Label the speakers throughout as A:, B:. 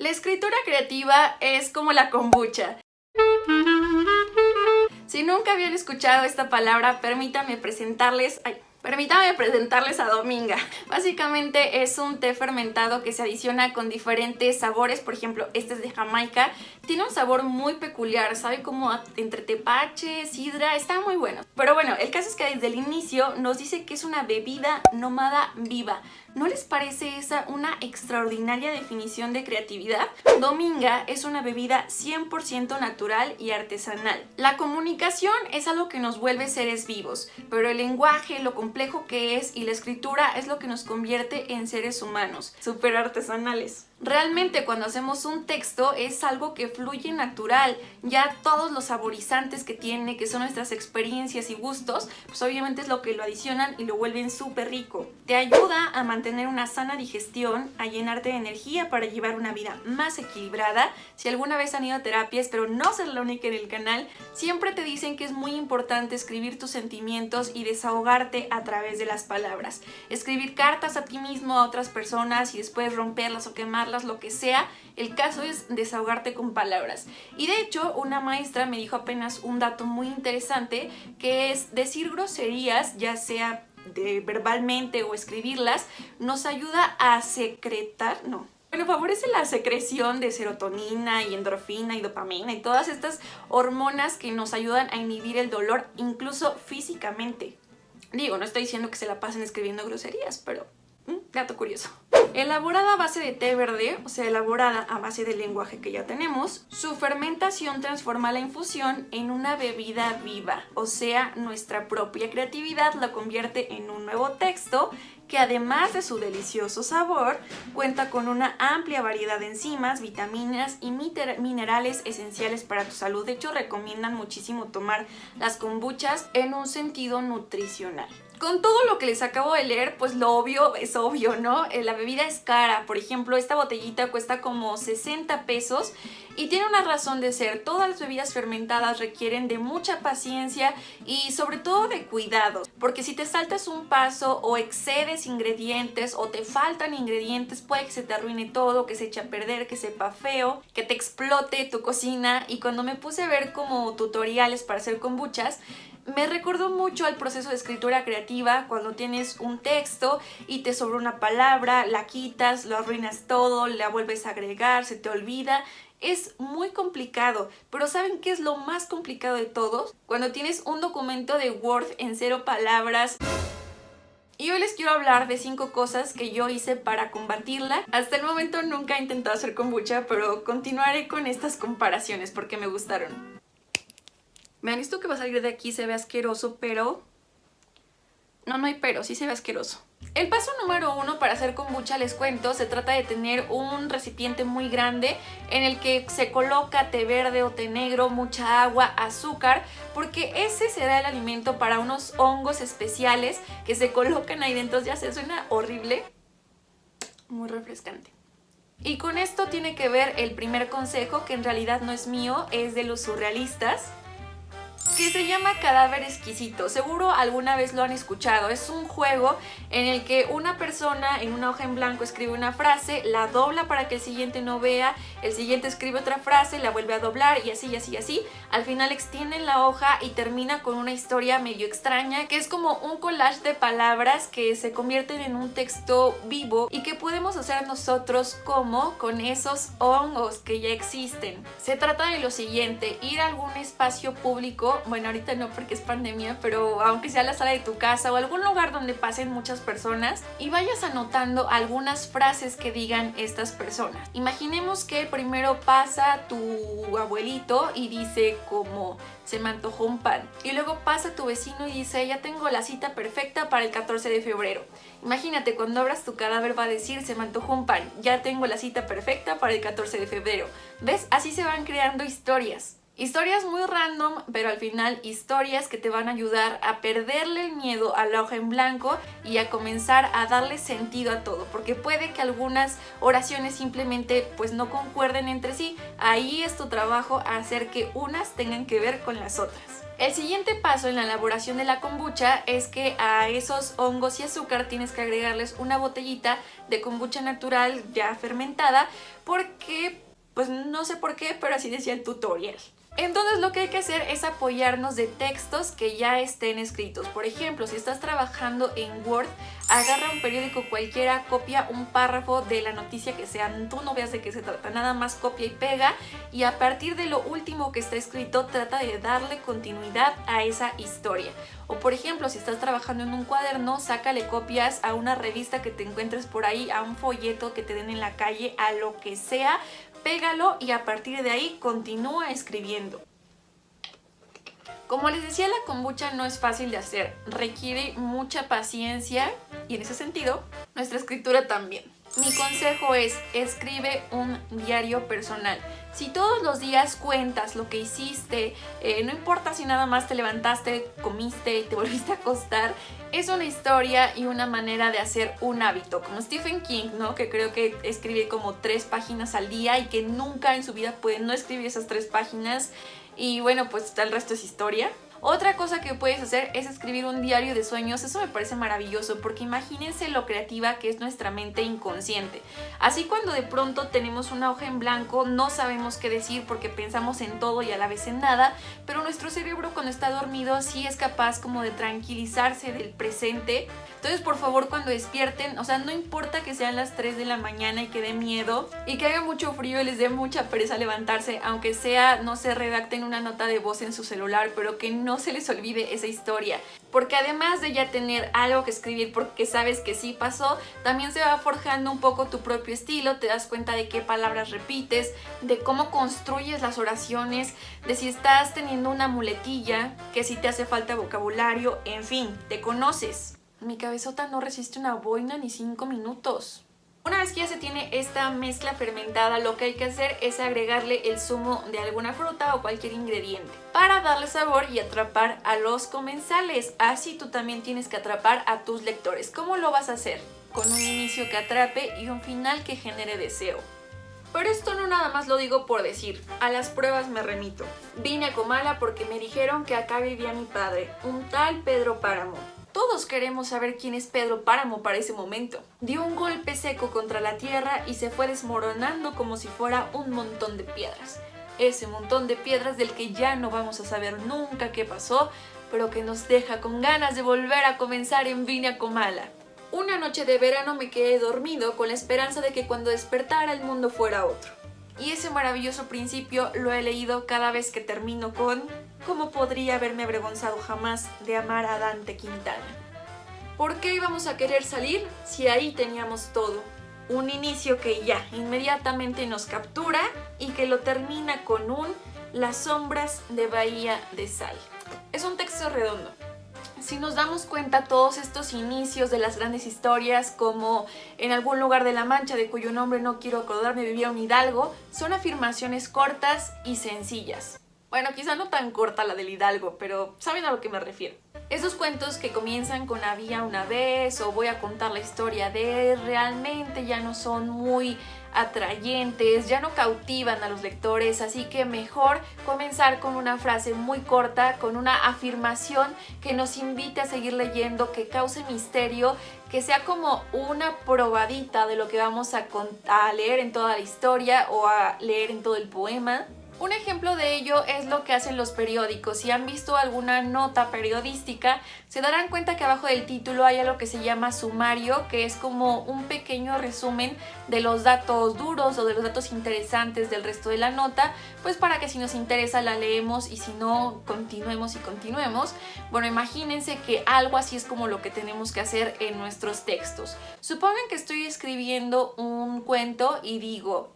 A: La escritura creativa es como la kombucha. Si nunca habían escuchado esta palabra, permítanme presentarles a Dominga. Básicamente es un té fermentado que se adiciona con diferentes sabores. Por ejemplo, este es de Jamaica. Tiene un sabor muy peculiar, sabe como entre tepache, sidra, está muy bueno. Pero bueno, el caso es que desde el inicio nos dice que es una bebida nómada viva. ¿No les parece esa una extraordinaria definición de creatividad? Dominga es una bebida 100% natural y artesanal. La comunicación es algo que nos vuelve seres vivos, pero el lenguaje, lo complejo que es, y la escritura es lo que nos convierte en seres humanos, súper artesanales. Realmente cuando hacemos un texto es algo que fluye natural, ya todos los saborizantes que tiene, que son nuestras experiencias y gustos, pues obviamente es lo que lo adicionan y lo vuelven súper rico. Te ayuda a mantener una sana digestión, a llenarte de energía para llevar una vida más equilibrada. Si alguna vez han ido a terapia, espero no ser la única en el canal, siempre te dicen que es muy importante escribir tus sentimientos y desahogarte a través de las palabras. Escribir cartas a ti mismo, a otras personas y después romperlas o quemarlas, lo que sea, el caso es desahogarte con palabras. Y de hecho, una maestra me dijo apenas un dato muy interesante, que es decir groserías, ya sea verbalmente o escribirlas, nos ayuda a favorece la secreción de serotonina y endorfina y dopamina y todas estas hormonas que nos ayudan a inhibir el dolor, incluso físicamente. Digo, no estoy diciendo que se la pasen escribiendo groserías, pero dato curioso. Elaborada a base de té verde, o sea, elaborada a base del lenguaje que ya tenemos, su fermentación transforma la infusión en una bebida viva, o sea, nuestra propia creatividad la convierte en un nuevo texto que además de su delicioso sabor, cuenta con una amplia variedad de enzimas, vitaminas y minerales esenciales para tu salud. De hecho, recomiendan muchísimo tomar las kombuchas en un sentido nutricional. Con todo lo que les acabo de leer, pues lo obvio es obvio, ¿no? La bebida es cara. Por ejemplo, esta botellita cuesta como 60 pesos y tiene una razón de ser. Todas las bebidas fermentadas requieren de mucha paciencia y sobre todo de cuidados, porque si te saltas un paso o excedes ingredientes o te faltan ingredientes, puede que se te arruine todo, que se eche a perder, que sepa feo, que te explote tu cocina. Y cuando me puse a ver como tutoriales para hacer kombuchas, me recordó mucho al proceso de escritura creativa, cuando tienes un texto y te sobra una palabra, la quitas, lo arruinas todo, la vuelves a agregar, se te olvida. Es muy complicado, pero ¿saben qué es lo más complicado de todos? Cuando tienes un documento de Word en 0 palabras. Y hoy les quiero hablar de 5 cosas que yo hice para combatirla. Hasta el momento nunca he intentado hacer kombucha, pero continuaré con estas comparaciones porque me gustaron. Vean, esto que va a salir de aquí se ve asqueroso, pero... No hay pero, sí se ve asqueroso. El paso número 1 para hacer kombucha, les cuento, se trata de tener un recipiente muy grande en el que se coloca té verde o té negro, mucha agua, azúcar, porque ese será el alimento para unos hongos especiales que se colocan ahí dentro. Ya se suena horrible, muy refrescante. Y con esto tiene que ver el primer consejo, que en realidad no es mío, es de los surrealistas, que se llama Cadáver Exquisito. Seguro alguna vez lo han escuchado. Es un juego en el que una persona en una hoja en blanco escribe una frase, la dobla para que el siguiente no vea, el siguiente escribe otra frase, la vuelve a doblar y así y así y así. Al final extienden la hoja y termina con una historia medio extraña, que es como un collage de palabras que se convierten en un texto vivo y que podemos hacer nosotros como con esos hongos que ya existen. Se trata de lo siguiente: ir a algún espacio público, bueno, ahorita no porque es pandemia, pero aunque sea la sala de tu casa o algún lugar donde pasen muchas personas, y vayas anotando algunas frases que digan estas personas. Imaginemos que primero pasa tu abuelito y dice como se me antojó un pan, y luego pasa tu vecino y dice ya tengo la cita perfecta para el 14 de febrero. Imagínate, cuando abras tu cadáver va a decir se me antojó un pan, ya tengo la cita perfecta para el 14 de febrero. ¿Ves? Así se van creando historias. Historias muy random, pero al final historias que te van a ayudar a perderle el miedo a la hoja en blanco y a comenzar a darle sentido a todo, porque puede que algunas oraciones simplemente pues no concuerden entre sí. Ahí es tu trabajo hacer que unas tengan que ver con las otras. El siguiente paso en la elaboración de la kombucha es que a esos hongos y azúcar tienes que agregarles una botellita de kombucha natural ya fermentada, porque pues no sé por qué, pero así decía el tutorial. Entonces lo que hay que hacer es apoyarnos de textos que ya estén escritos. Por ejemplo, si estás trabajando en Word, agarra un periódico cualquiera, copia un párrafo de la noticia que sea, tú no veas de qué se trata, nada más copia y pega, y a partir de lo último que está escrito trata de darle continuidad a esa historia. O por ejemplo, si estás trabajando en un cuaderno, sácale copias a una revista que te encuentres por ahí, a un folleto que te den en la calle, a lo que sea, pégalo y a partir de ahí continúa escribiendo. Como les decía, la kombucha no es fácil de hacer, requiere mucha paciencia y en ese sentido, nuestra escritura también. Mi consejo es, escribe un diario personal. Si todos los días cuentas lo que hiciste, no importa si nada más te levantaste, comiste y te volviste a acostar, es una historia y una manera de hacer un hábito, como Stephen King, ¿no? Que creo que escribe como 3 páginas al día y que nunca en su vida puede no escribir esas 3 páginas y bueno, pues el resto es historia. Otra cosa que puedes hacer es escribir un diario de sueños. Eso me parece maravilloso porque imagínense lo creativa que es nuestra mente inconsciente. Así cuando de pronto tenemos una hoja en blanco no sabemos qué decir porque pensamos en todo y a la vez en nada, pero nuestro cerebro cuando está dormido sí es capaz como de tranquilizarse del presente. Entonces por favor cuando despierten, o sea, no importa que sean las 3 de la mañana y que dé miedo y que haga mucho frío y les dé mucha pereza levantarse, aunque sea, no se redacten una nota de voz en su celular, pero que no se les olvide esa historia, porque además de ya tener algo que escribir porque sabes que sí pasó, también se va forjando un poco tu propio estilo, te das cuenta de qué palabras repites, de cómo construyes las oraciones, de si estás teniendo una muletilla, que si te hace falta vocabulario, en fin, te conoces. Mi cabezota no resiste una boina ni 5 minutos. Una vez que ya se tiene esta mezcla fermentada, lo que hay que hacer es agregarle el zumo de alguna fruta o cualquier ingrediente para darle sabor y atrapar a los comensales. Así tú también tienes que atrapar a tus lectores. ¿Cómo lo vas a hacer? Con un inicio que atrape y un final que genere deseo. Pero esto no nada más lo digo por decir, a las pruebas me remito. Vine a Comala porque me dijeron que acá vivía mi padre, un tal Pedro Páramo. Todos queremos saber quién es Pedro Páramo para ese momento. Dio un golpe seco contra la tierra y se fue desmoronando como si fuera un montón de piedras. Ese montón de piedras del que ya no vamos a saber nunca qué pasó, pero que nos deja con ganas de volver a comenzar en Vine a Comala. Una noche de verano me quedé dormido con la esperanza de que cuando despertara el mundo fuera otro. Y ese maravilloso principio lo he leído cada vez que termino con ¿cómo podría haberme avergonzado jamás de amar a Dante Quintana? ¿Por qué íbamos a querer salir si ahí teníamos todo? Un inicio que ya inmediatamente nos captura y que lo termina con un Las sombras de Bahía de Sal. Es un texto redondo. Si nos damos cuenta, todos estos inicios de las grandes historias, como en algún lugar de la Mancha, de cuyo nombre no quiero acordarme, vivía un hidalgo, son afirmaciones cortas y sencillas. Bueno, quizá no tan corta la del hidalgo, pero saben a lo que me refiero. Esos cuentos que comienzan con había una vez o voy a contar la historia de realmente ya no son muy atrayentes, ya no cautivan a los lectores, así que mejor comenzar con una frase muy corta, con una afirmación que nos invite a seguir leyendo, que cause misterio, que sea como una probadita de lo que vamos a leer en toda la historia o a leer en todo el poema. Un ejemplo de ello es lo que hacen los periódicos. Si han visto alguna nota periodística, se darán cuenta que abajo del título hay algo que se llama sumario, que es como un pequeño resumen de los datos duros o de los datos interesantes del resto de la nota, pues para que si nos interesa la leemos y si no, continuemos y continuemos. Bueno, imagínense que algo así es como lo que tenemos que hacer en nuestros textos. Supongan que estoy escribiendo un cuento y digo: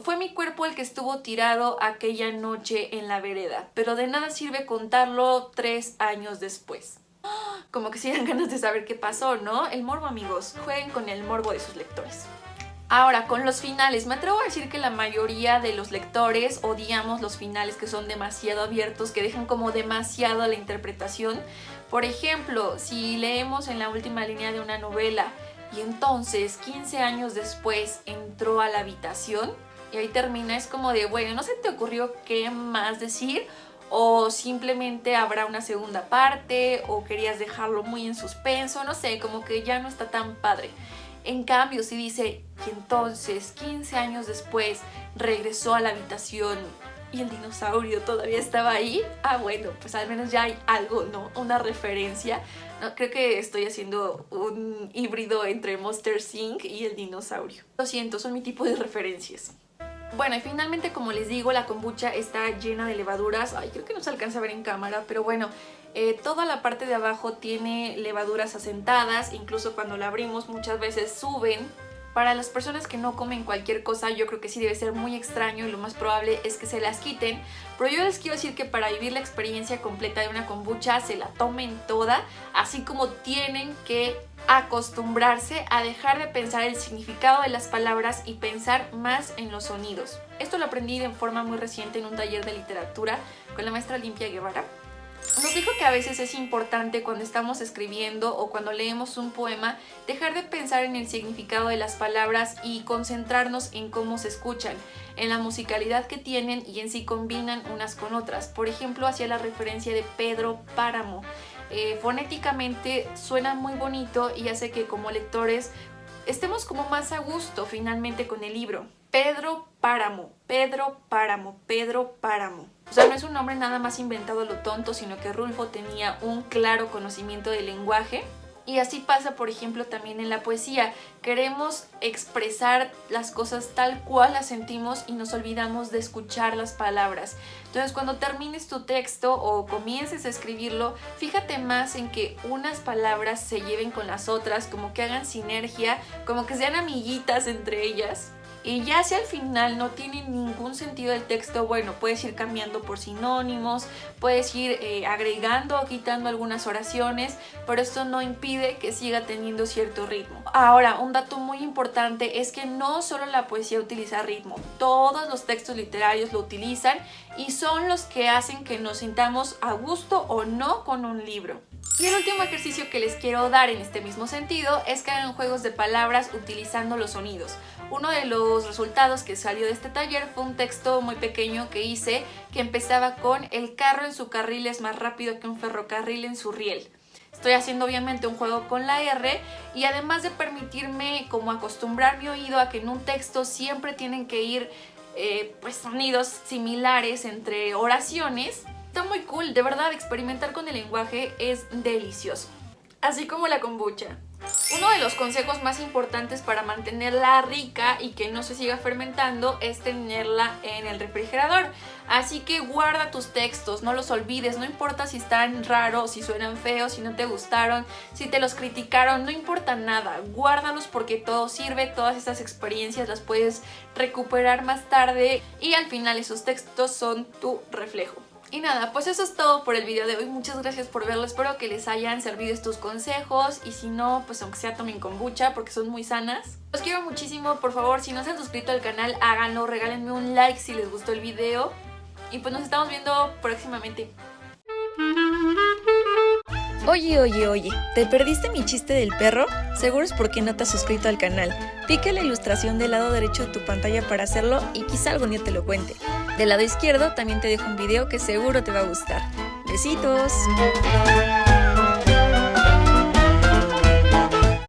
A: fue mi cuerpo el que estuvo tirado aquella noche en la vereda, pero de nada sirve contarlo 3 años después. Como que si dan ganas de saber qué pasó, ¿no? El morbo, amigos. Jueguen con el morbo de sus lectores. Ahora, con los finales, me atrevo a decir que la mayoría de los lectores odiamos los finales que son demasiado abiertos, que dejan como demasiado la interpretación. Por ejemplo, si leemos en la última línea de una novela y entonces 15 años después entró a la habitación y ahí termina, es como de, bueno, ¿no se te ocurrió qué más decir? O simplemente habrá una segunda parte, o querías dejarlo muy en suspenso, no sé, como que ya no está tan padre. En cambio, si dice que entonces 15 años después regresó a la habitación y el dinosaurio todavía estaba ahí, bueno, pues al menos ya hay algo, ¿no? Una referencia. No, creo que estoy haciendo un híbrido entre Monster Inc. y el dinosaurio. Lo siento, son mi tipo de referencias. Bueno, y finalmente, como les digo, la kombucha está llena de levaduras. Ay, creo que no se alcanza a ver en cámara, pero bueno, toda la parte de abajo tiene levaduras asentadas. Incluso cuando la abrimos muchas veces suben. Para las personas que no comen cualquier cosa, yo creo que sí debe ser muy extraño y lo más probable es que se las quiten. Pero yo les quiero decir que para vivir la experiencia completa de una kombucha, se la tomen toda, así como tienen que acostumbrarse a dejar de pensar el significado de las palabras y pensar más en los sonidos. Esto lo aprendí de forma muy reciente en un taller de literatura con la maestra Olimpia Guevara. Nos dijo que a veces es importante cuando estamos escribiendo o cuando leemos un poema dejar de pensar en el significado de las palabras y concentrarnos en cómo se escuchan, en la musicalidad que tienen y en si combinan unas con otras. Por ejemplo, hacía la referencia de Pedro Páramo. Fonéticamente suena muy bonito y hace que como lectores estemos como más a gusto finalmente con el libro. Pedro Páramo, Pedro Páramo, Pedro Páramo. O sea, no es un nombre nada más inventado a lo tonto, sino que Rulfo tenía un claro conocimiento del lenguaje. Y así pasa, por ejemplo, también en la poesía. Queremos expresar las cosas tal cual las sentimos y nos olvidamos de escuchar las palabras. Entonces, cuando termines tu texto o comiences a escribirlo, fíjate más en que unas palabras se lleven con las otras, como que hagan sinergia, como que sean amiguitas entre ellas. Y ya si al final no tiene ningún sentido el texto, bueno, puedes ir cambiando por sinónimos, puedes ir agregando o quitando algunas oraciones, pero esto no impide que siga teniendo cierto ritmo. Ahora, un dato muy importante es que no solo la poesía utiliza ritmo, todos los textos literarios lo utilizan y son los que hacen que nos sintamos a gusto o no con un libro. Y el último ejercicio que les quiero dar en este mismo sentido es que hagan juegos de palabras utilizando los sonidos. Uno de los resultados que salió de este taller fue un texto muy pequeño que hice que empezaba con: el carro en su carril es más rápido que un ferrocarril en su riel. Estoy haciendo obviamente un juego con la R y además de permitirme como acostumbrar mi oído a que en un texto siempre tienen que ir pues sonidos similares entre oraciones. Está muy cool, de verdad, experimentar con el lenguaje es delicioso. Así como la kombucha. Uno de los consejos más importantes para mantenerla rica y que no se siga fermentando es tenerla en el refrigerador. Así que guarda tus textos, no los olvides, no importa si están raros, si suenan feos, si no te gustaron, si te los criticaron, no importa nada. Guárdalos porque todo sirve, todas estas experiencias las puedes recuperar más tarde y al final esos textos son tu reflejo. Y nada, pues eso es todo por el video de hoy. Muchas gracias por verlo, espero que les hayan servido estos consejos y si no, pues aunque sea tomen kombucha porque son muy sanas. Los quiero muchísimo, por favor, si no se han suscrito al canal, háganlo, regálenme un like si les gustó el video y pues nos estamos viendo próximamente.
B: Oye, ¿te perdiste mi chiste del perro? Seguro es porque no te has suscrito al canal. Pica la ilustración del lado derecho de tu pantalla para hacerlo y quizá algún día te lo cuente. Del lado izquierdo también te dejo un video que seguro te va a gustar. ¡Besitos!